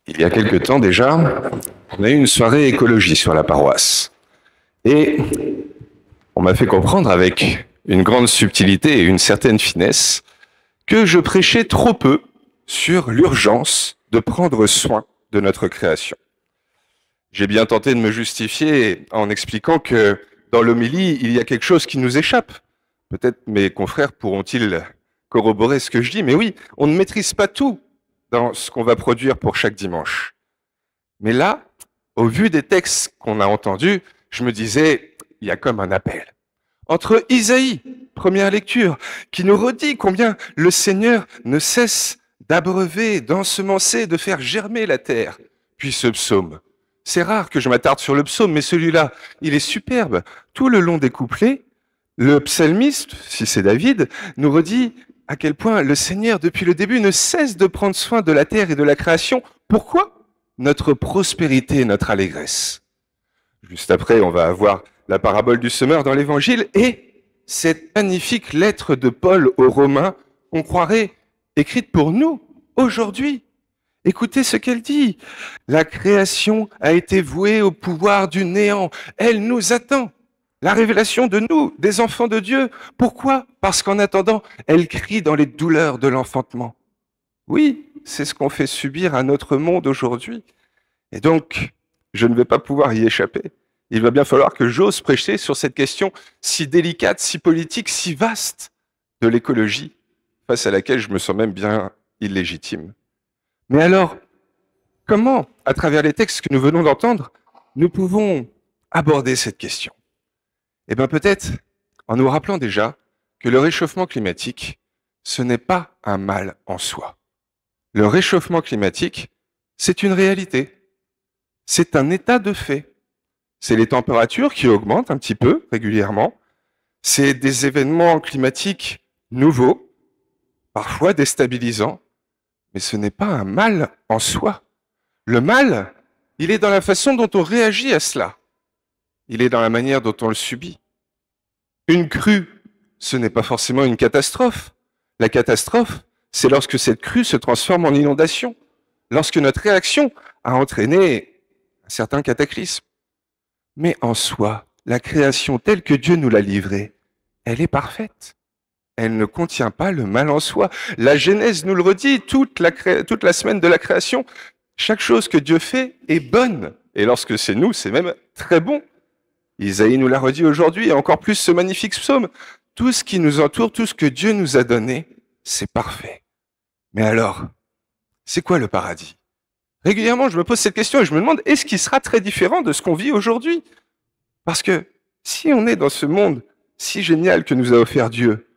Il y a quelque temps déjà, on a eu une soirée écologie sur la paroisse. Et on m'a fait comprendre avec une grande subtilité et une certaine finesse que je prêchais trop peu sur l'urgence de prendre soin de notre création. J'ai bien tenté de me justifier en expliquant que dans l'homélie, il y a quelque chose qui nous échappe. Peut-être mes confrères pourront-ils corroborer ce que je dis, mais oui, on ne maîtrise pas tout dans ce qu'on va produire pour chaque dimanche. Mais là, au vu des textes qu'on a entendus, je me disais, il y a comme un appel. Entre Isaïe, première lecture, qui nous redit combien le Seigneur ne cesse d'abreuver, d'ensemencer, de faire germer la terre, puis ce psaume. C'est rare que je m'attarde sur le psaume, mais celui-là, il est superbe. Tout le long des couplets, le psalmiste, si c'est David, nous redit à quel point le Seigneur, depuis le début, ne cesse de prendre soin de la terre et de la création. Pourquoi ? Notre prospérité, notre allégresse. Juste après, on va avoir la parabole du semeur dans l'Évangile et cette magnifique lettre de Paul aux Romains, on croirait écrite pour nous, aujourd'hui. Écoutez ce qu'elle dit. La création a été vouée au pouvoir du néant. Elle nous attend. La révélation de nous, des enfants de Dieu. Pourquoi ? Parce qu'en attendant, elle crie dans les douleurs de l'enfantement. Oui, c'est ce qu'on fait subir à notre monde aujourd'hui. Et donc, je ne vais pas pouvoir y échapper. Il va bien falloir que j'ose prêcher sur cette question si délicate, si politique, si vaste de l'écologie, face à laquelle je me sens même bien illégitime. Mais alors, comment, à travers les textes que nous venons d'entendre, nous pouvons aborder cette question ? Eh bien peut-être en nous rappelant déjà que le réchauffement climatique, ce n'est pas un mal en soi. Le réchauffement climatique, c'est une réalité. C'est un état de fait. C'est les températures qui augmentent un petit peu régulièrement. C'est des événements climatiques nouveaux, parfois déstabilisants, mais ce n'est pas un mal en soi. Le mal, il est dans la façon dont on réagit à cela. Il est dans la manière dont on le subit. Une crue, ce n'est pas forcément une catastrophe. La catastrophe, c'est lorsque cette crue se transforme en inondation, lorsque notre réaction a entraîné un certain cataclysme. Mais en soi, la création telle que Dieu nous l'a livrée, elle est parfaite. Elle ne contient pas le mal en soi. La Genèse nous le redit, toute la semaine de la création, chaque chose que Dieu fait est bonne. Et lorsque c'est nous, c'est même très bon. Isaïe nous l'a redit aujourd'hui, et encore plus ce magnifique psaume. Tout ce qui nous entoure, tout ce que Dieu nous a donné, c'est parfait. Mais alors, c'est quoi le paradis ? Régulièrement, je me pose cette question et je me demande, est-ce qu'il sera très différent de ce qu'on vit aujourd'hui ? Parce que si on est dans ce monde si génial que nous a offert Dieu,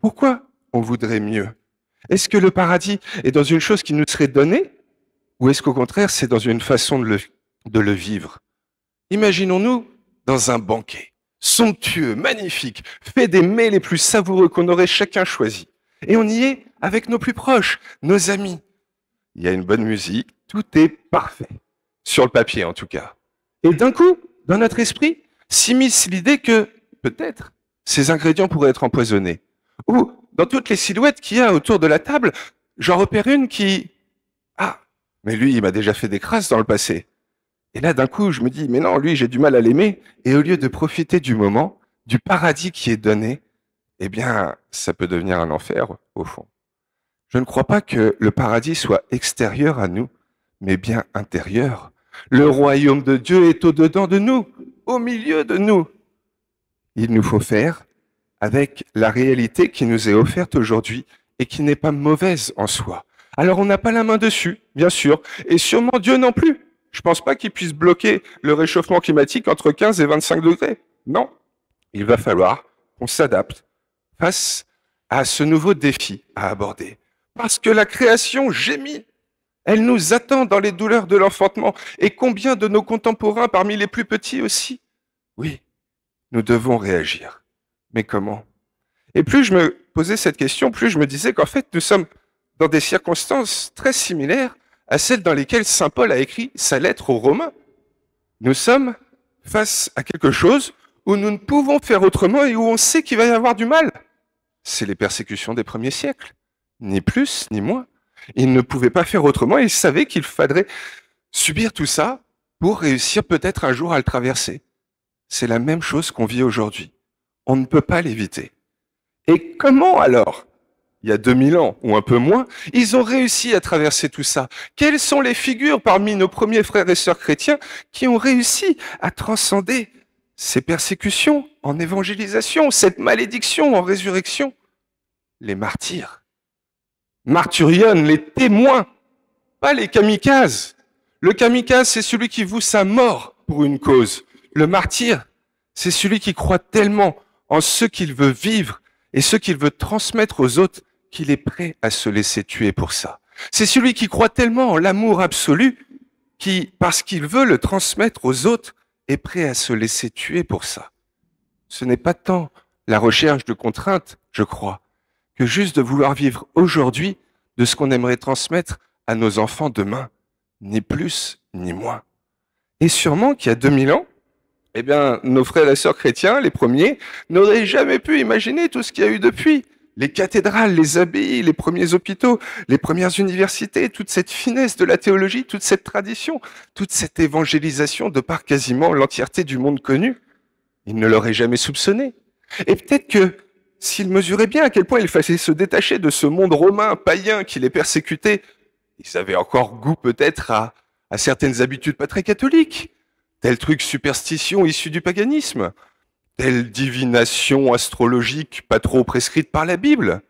pourquoi on voudrait mieux ? Est-ce que le paradis est dans une chose qui nous serait donnée ? Ou est-ce qu'au contraire, c'est dans une façon de le vivre ? Imaginons-nous dans un banquet, somptueux, magnifique, fait des mets les plus savoureux qu'on aurait chacun choisi. Et on y est avec nos plus proches, nos amis. Il y a une bonne musique, tout est parfait. Sur le papier, en tout cas. Et d'un coup, dans notre esprit, s'immisce l'idée que, peut-être, ces ingrédients pourraient être empoisonnés. Ou, dans toutes les silhouettes qu'il y a autour de la table, j'en repère une qui... Ah, mais lui, il m'a déjà fait des crasses dans le passé. Et là, d'un coup, je me dis, mais non, lui, j'ai du mal à l'aimer. Et au lieu de profiter du moment, du paradis qui est donné, eh bien, ça peut devenir un enfer, au fond. Je ne crois pas que le paradis soit extérieur à nous, mais bien intérieur. Le royaume de Dieu est au-dedans de nous, au milieu de nous. Il nous faut faire avec la réalité qui nous est offerte aujourd'hui et qui n'est pas mauvaise en soi. Alors on n'a pas la main dessus, bien sûr, et sûrement Dieu non plus. Je ne pense pas qu'il puisse bloquer le réchauffement climatique entre 15 et 25 degrés. Non, il va falloir qu'on s'adapte face à ce nouveau défi à aborder. Parce que la création gémit. Elle nous attend dans les douleurs de l'enfantement. Et combien de nos contemporains parmi les plus petits aussi ? Oui, nous devons réagir. Mais comment ? Et plus je me posais cette question, plus je me disais qu'en fait, nous sommes dans des circonstances très similaires à celles dans lesquelles saint Paul a écrit sa lettre aux Romains. Nous sommes face à quelque chose où nous ne pouvons faire autrement et où on sait qu'il va y avoir du mal. C'est les persécutions des premiers siècles, ni plus ni moins. Ils ne pouvaient pas faire autrement. Ils savaient qu'il faudrait subir tout ça pour réussir peut-être un jour à le traverser. C'est la même chose qu'on vit aujourd'hui. On ne peut pas l'éviter. Et comment alors, il y a 2000 ans ou un peu moins, ils ont réussi à traverser tout ça? Quelles sont les figures parmi nos premiers frères et sœurs chrétiens qui ont réussi à transcender ces persécutions en évangélisation, cette malédiction en résurrection? Les martyrs. Martyrion, les témoins, pas les kamikazes. Le kamikaze, c'est celui qui voue sa mort pour une cause. Le martyr, c'est celui qui croit tellement en ce qu'il veut vivre et ce qu'il veut transmettre aux autres qu'il est prêt à se laisser tuer pour ça. C'est celui qui croit tellement en l'amour absolu qui, parce qu'il veut le transmettre aux autres, est prêt à se laisser tuer pour ça. Ce n'est pas tant la recherche de contraintes, je crois, que juste de vouloir vivre aujourd'hui de ce qu'on aimerait transmettre à nos enfants demain, ni plus ni moins. Et sûrement qu'il y a 2000 ans, eh bien, nos frères et sœurs chrétiens, les premiers, n'auraient jamais pu imaginer tout ce qu'il y a eu depuis. Les cathédrales, les abbayes, les premiers hôpitaux, les premières universités, toute cette finesse de la théologie, toute cette tradition, toute cette évangélisation de par quasiment l'entièreté du monde connu. Ils ne l'auraient jamais soupçonné. Et peut-être que s'ils mesuraient bien à quel point il fallait se détacher de ce monde romain, païen, qui les persécutait, ils avaient encore goût peut-être à certaines habitudes pas très catholiques, tel truc superstition issu du paganisme, telle divination astrologique pas trop prescrite par la Bible,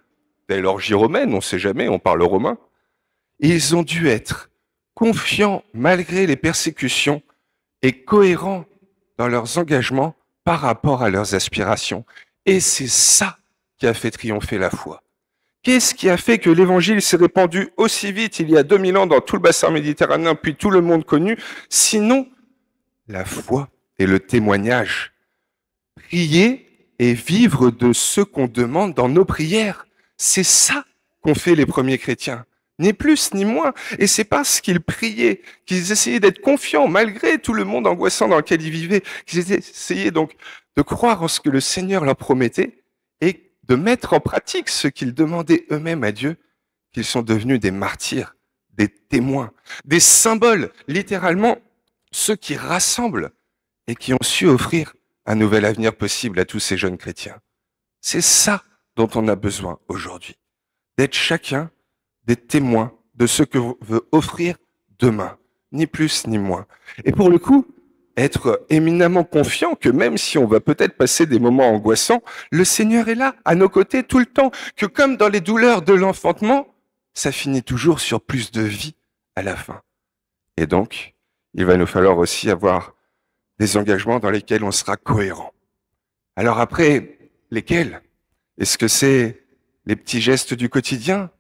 telle orgie romaine, on ne sait jamais, on parle romain. Et ils ont dû être confiants malgré les persécutions et cohérents dans leurs engagements par rapport à leurs aspirations. Et c'est ça qui a fait triompher la foi. Qu'est-ce qui a fait que l'évangile s'est répandu aussi vite il y a 2000 ans dans tout le bassin méditerranéen, puis tout le monde connu, sinon la foi et le témoignage? Prier et vivre de ce qu'on demande dans nos prières. C'est ça qu'ont fait les premiers chrétiens. Ni plus ni moins. Et c'est parce qu'ils priaient, qu'ils essayaient d'être confiants malgré tout le monde angoissant dans lequel ils vivaient, qu'ils essayaient donc de croire en ce que le Seigneur leur promettait et de mettre en pratique ce qu'ils demandaient eux-mêmes à Dieu, qu'ils sont devenus des martyrs, des témoins, des symboles, littéralement ceux qui rassemblent et qui ont su offrir un nouvel avenir possible à tous ces jeunes chrétiens. C'est ça dont on a besoin aujourd'hui, d'être chacun des témoins de ce que veut offrir demain, ni plus ni moins. Et pour le coup, être éminemment confiant que même si on va peut-être passer des moments angoissants, le Seigneur est là, à nos côtés tout le temps, que comme dans les douleurs de l'enfantement, ça finit toujours sur plus de vie à la fin. Et donc, il va nous falloir aussi avoir des engagements dans lesquels on sera cohérent. Alors après, lesquels? Est-ce que c'est les petits gestes du quotidien,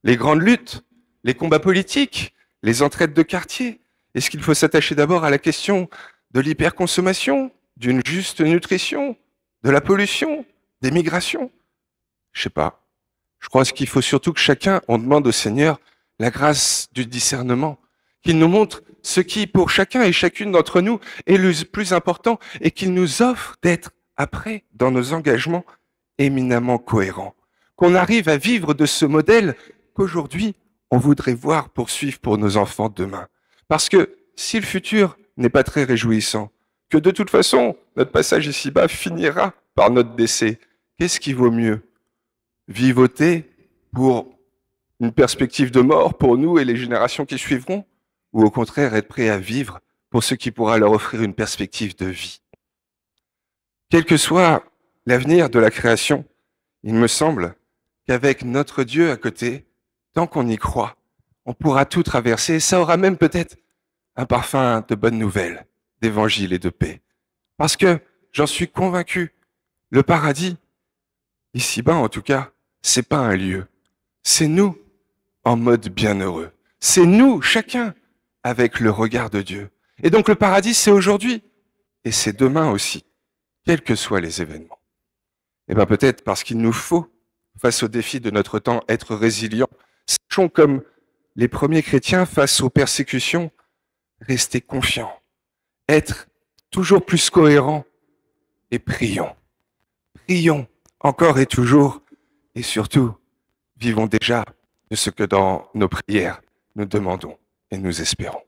les grandes luttes, les combats politiques, les entraides de quartier? Est-ce qu'il faut s'attacher d'abord à la question de l'hyperconsommation, d'une juste nutrition, de la pollution, des migrations? Je sais pas. Je crois qu'il faut surtout que chacun, on demande au Seigneur la grâce du discernement, qu'il nous montre ce qui, pour chacun et chacune d'entre nous, est le plus important et qu'il nous offre d'être, après, dans nos engagements, éminemment cohérents. Qu'on arrive à vivre de ce modèle qu'aujourd'hui, on voudrait voir poursuivre pour nos enfants demain. Parce que si le futur n'est pas très réjouissant, que de toute façon, notre passage ici-bas finira par notre décès, qu'est-ce qui vaut mieux? Vivoter pour une perspective de mort pour nous et les générations qui suivront? Ou au contraire être prêt à vivre pour ce qui pourra leur offrir une perspective de vie? Quel que soit l'avenir de la création, il me semble qu'avec notre Dieu à côté, tant qu'on y croit, on pourra tout traverser et ça aura même peut-être un parfum de bonnes nouvelles, d'évangile et de paix. Parce que, j'en suis convaincu, le paradis, ici-bas en tout cas, c'est pas un lieu. C'est nous en mode bienheureux. C'est nous, chacun, avec le regard de Dieu. Et donc le paradis, c'est aujourd'hui. Et c'est demain aussi, quels que soient les événements. Et bien peut-être parce qu'il nous faut, face aux défis de notre temps, être résilients. Sachons comme les premiers chrétiens face aux persécutions, rester confiants, être toujours plus cohérents et prions. Prions encore et toujours et surtout, vivons déjà de ce que dans nos prières nous demandons et nous espérons.